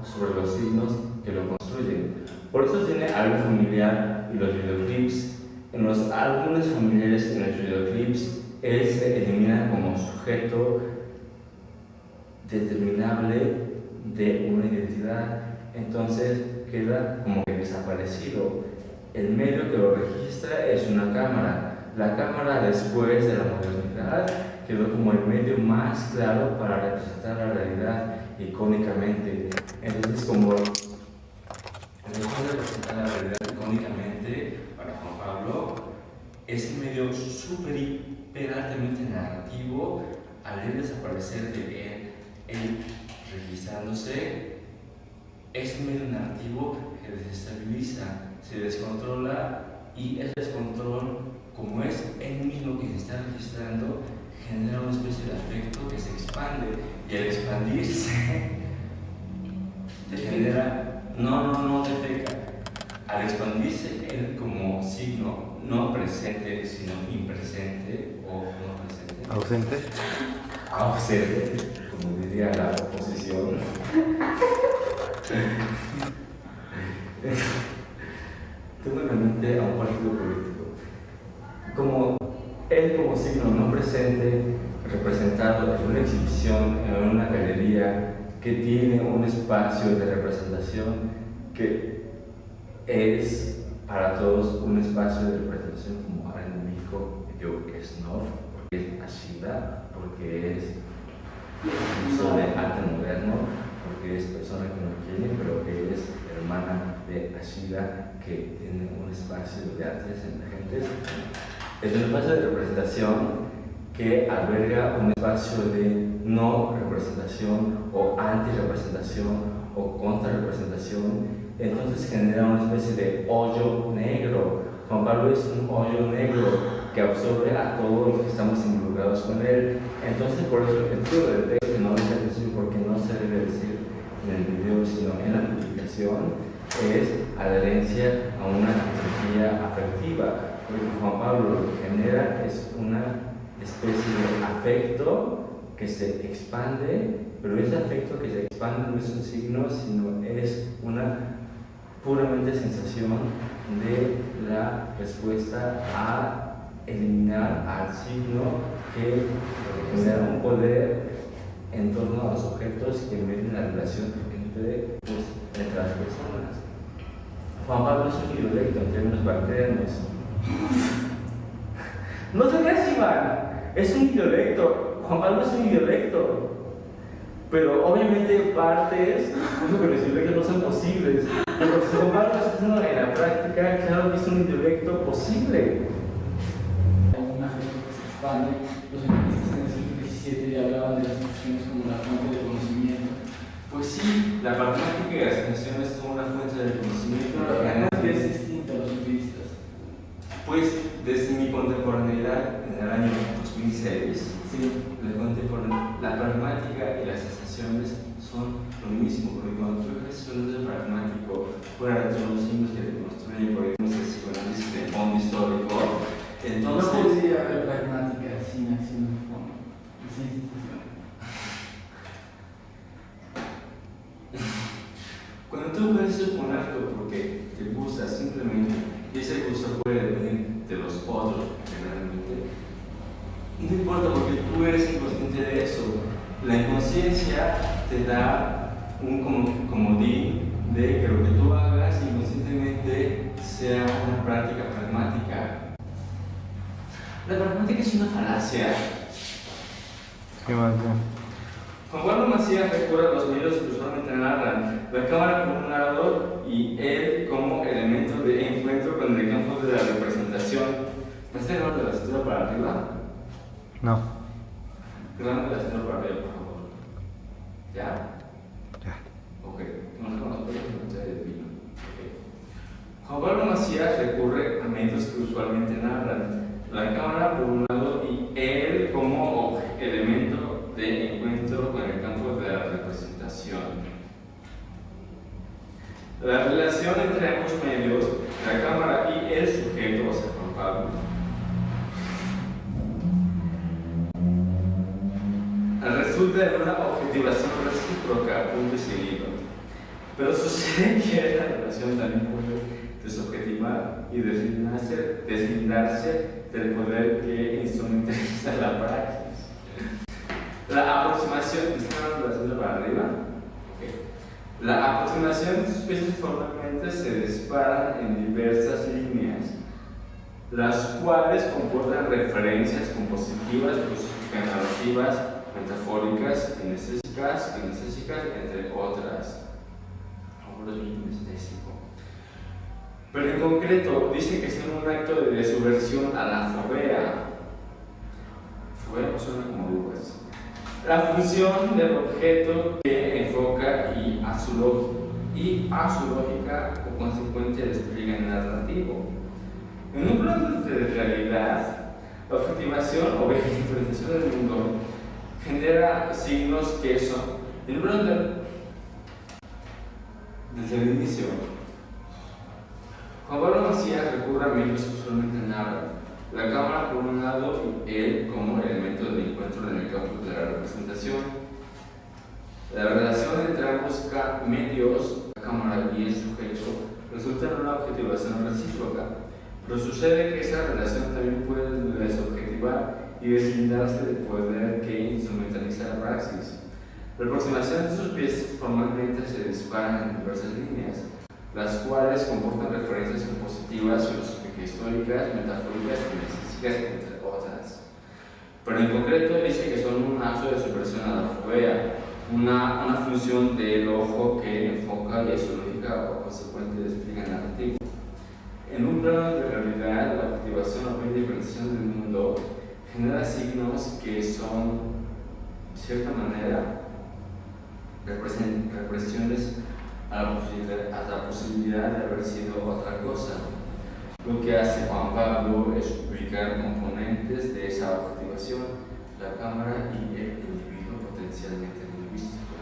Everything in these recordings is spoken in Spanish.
sobre los signos que lo construyen. Por eso tiene algo familiar y los videoclips. En los álbumes familiares, en los videoclips, él se elimina como sujeto determinable de una identidad, entonces queda como que desaparecido. El medio que lo registra es una cámara. La cámara, después de la modernidad, quedó como el medio más claro para representar la realidad icónicamente. Entonces, como representar la realidad icónicamente para Juan Pablo, ese medio súper hiper altamente narrativo, al él desaparecer de él registrándose, es un medio narrativo que desestabiliza, se descontrola, y ese descontrol, como es él mismo que se está registrando, genera una especie de afecto que se expande, y al expandirse genera, no defeca, al expandirse él como signo no presente sino impresente o no presente, ausente, como diría la oposición. Tengo en mente a un partido político. Como él como signo no presente, representado en una exhibición, en una galería que tiene un espacio de representación que es para todos un espacio de representación, como ahora en México, yo es no, porque es Ashida, porque es uso de arte moderno, porque es persona que no quiere, pero que es hermana de Ashida, que tiene un espacio de artes emergentes. Es un espacio de representación que alberga un espacio de no representación o anti-representación o contra-representación, entonces genera una especie de hoyo negro. Juan Pablo es un hoyo negro que absorbe a todos los que estamos involucrados con él. Entonces, por eso el título del texto no deja de decir, porque no se debe decir en el video, sino en la publicación, es adherencia a una energía afectiva, porque Juan Pablo lo que genera es una especie de afecto que se expande, pero ese afecto que se expande no es un signo, sino es una puramente sensación de la respuesta a eliminar al signo que genera un poder en torno a los objetos que miden la relación entre las personas. Juan Pablo es un idiolecto en términos bacterianos. No te creas, Iván, es un idiolecto. Juan Pablo es un idiolecto. Pero obviamente partes como que los idiolectos no son posibles. Pero si Juan Pablo está haciendo en la práctica, claro que es un idiolecto posible. Hay una gente que se expande. Los feministas en el siglo XVII ya hablaban de las emociones como la fuente de conocimiento. Pues sí, la matemática y las emociones son una fuente de conocimiento. Pero la pragmática es distinta a los empiristas. Pues desde mi contemporaneidad, en el año 2006, Sí. la pragmática y las sensaciones son lo mismo, porque cuando tú ejerces un uso pragmático fuera de todos los signos que te construyen, por ejemplo, el psicoanálisis de fondo histórico, entonces... No podría haber pragmática sin acción de fondo, sin institución. Cuando tú ejerces un acto porque te gusta simplemente, y ese gusto puede venir de los otros generalmente, no importa porque tú eres inconsciente de eso. La inconsciencia te da un comodín de que lo que tú hagas inconscientemente sea una práctica pragmática. La pragmática es una falacia. ¿Qué más? Juan Pablo Macías recurre a los medios que usualmente narran, la cámara como un narrador y él como elemento de encuentro con el campo de la representación. ¿Me estás grabando de la cintura para arriba? No. Grabando de la cintura para arriba, por favor. ¿Ya? Ya. Ok. No con los pelos que de vino. Okay. Juan Pablo Macías recurre a medios que usualmente narran, la cámara por un lado y él como elemento de encuentro con el campo de la representación. La relación entre ambos medios, la cámara y el sujeto, o sea, Juan Pablo, resulta en una objetivación recíproca, punto y seguido. Pero sucede que esta relación también puede desobjetivar y deslindarse del poder que instrumentaliza la praxis. La aproximación, ¿están haciendo para arriba? Okay. La aproximación de sus piezas formalmente se disparan en diversas líneas, las cuales comportan referencias compositivas, narrativas, metafóricas, kinestésicas, entre otras. Pero en concreto dice que son un acto de subversión a la fobea. Fobea suena como dudas. La función del objeto que enfoca y a su lógica o consecuente despliegue narrativo. En un plano de realidad, la objetivación o visualización del mundo genera signos que son, en un plano desde el inicio, Juan Pablo Macías recurre a medios que usualmente narran la cámara por un lado y él como elemento de encuentro en el campo de la representación. La relación entre ambos medios, la cámara y el sujeto, resulta en una objetivación recíproca, pero sucede que esa relación también puede desobjetivar y deslindarse del poder que instrumentaliza la praxis. La aproximación de sus piezas formalmente se disparan en diversas líneas, las cuales comportan referencias compositivas, históricas, metafóricas, kinestésicas, entre otras. Pero en concreto dice que son un acto de subversión a la fobea, una función del ojo que enfoca y a su lógica o consecuente despliegue narrativo. En un plano de realidad, la activación o diferenciación del mundo genera signos que son, de cierta manera, represiones a la posibilidad de haber sido otra cosa. Lo que hace Juan Pablo es ubicar componentes de esa objetivación, la cámara y el individuo potencialmente lingüístico.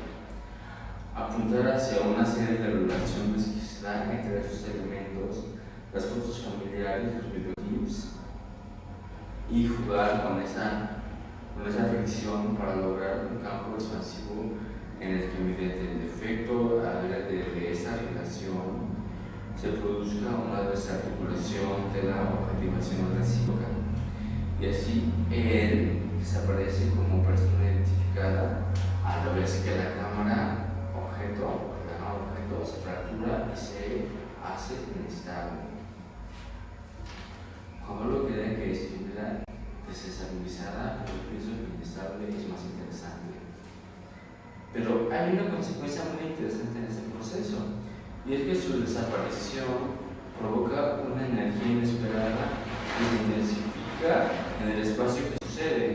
Apuntar hacia una serie de relaciones que se dan entre esos elementos, las fotos familiares, los videoclips, y jugar con esa fricción para lograr un campo expansivo en el que mediante el efecto de esa relación se produzca una desarticulación de la objetivación recíproca y así él desaparece como persona identificada a la vez que la cámara objeto se fractura y se hace inestable. Como lo cree que es similar, desestabilizada, pero pienso que inestable es más interesante. Pero hay una consecuencia muy interesante en este proceso, y es que su desaparición provoca una energía inesperada que se intensifica en el espacio que sucede,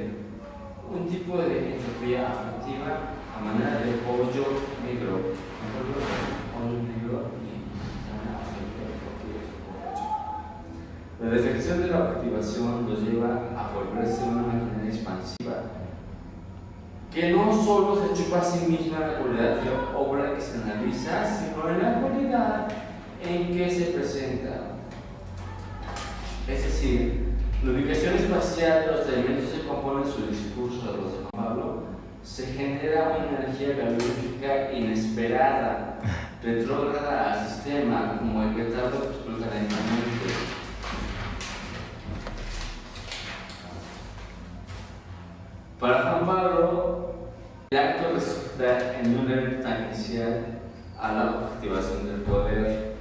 un tipo de entropía afectiva a manera de hoyo negro, La defección de la objetivación los lleva a volverse una máquina expansiva que no solo se chupa a sí misma la cualidad de obra que se analiza, sino en la cualidad en que se presenta. Es decir, la ubicación espacial de los elementos que componen su discurso de los de Juan Pablo se genera una energía calorífica inesperada, retrógrada al sistema, como el petardo que explota lentamente. Para Juan Pablo, el acto resulta en un evento tangencial a la objetivación del poder.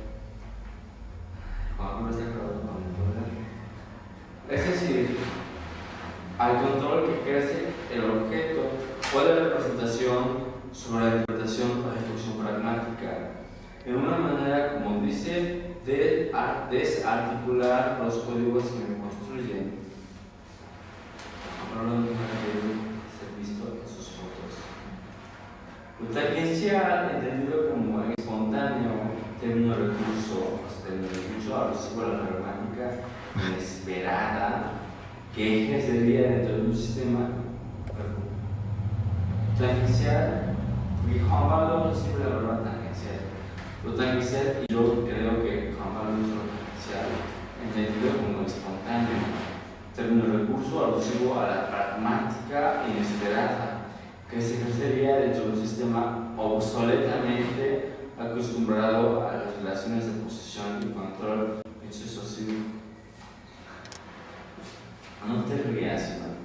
Juan Pablo está acabado con el poder. Es decir, al control que ejerce el objeto o la representación sobre la interpretación o ejecución pragmática, en una manera, como dice, de desarticular los códigos que me construyen. No debe ser visto en sus fotos. Lo tangencial, entendido como espontáneo, término recurso alusivo a la pragmática inesperada que ejercería dentro de un sistema tangencial, porque Juan Pablo siempre la palabra tangencial. Lo tangencial, y yo creo que Juan Pablo es lo tangencial, entendido como espontáneo, término recurso alusivo a la pragmática inesperada, que se ejercería dentro de un sistema obsoletamente acostumbrado acostumbrado a las relaciones de posesión y control. Eso es así. No te rías, man.